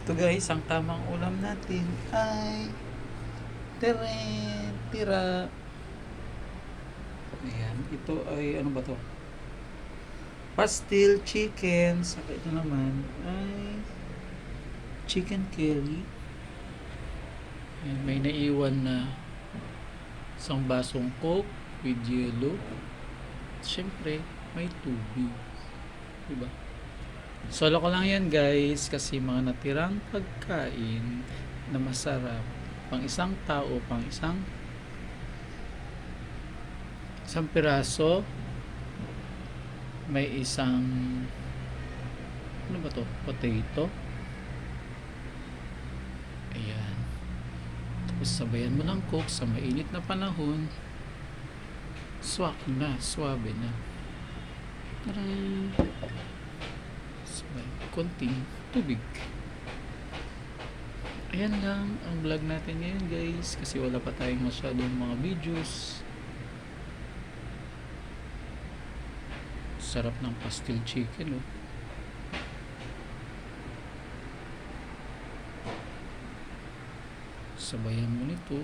Ito guys, ang tamang ulam natin ay tira. Ayan, ito ay ano ba to? Pastil chicken. Saka ito naman ay chicken curry. Ayan, may naiwan na isang basong coke with yellow. Siyempre, may tubig. Diba? Solo ko lang yan guys kasi mga natirang pagkain na masarap pang isang tao, pang isang piraso. May isang ano ba to? Potato. Ayan. Tapos sabayan mo ng coke sa mainit na panahon. Swak na, swabe na. Taray! Sabay, konting tubig. Ayan lang ang vlog natin ngayon guys kasi wala pa tayong masyadong mga videos. Sarap ng pastil chicken oh. Sabayan mo nito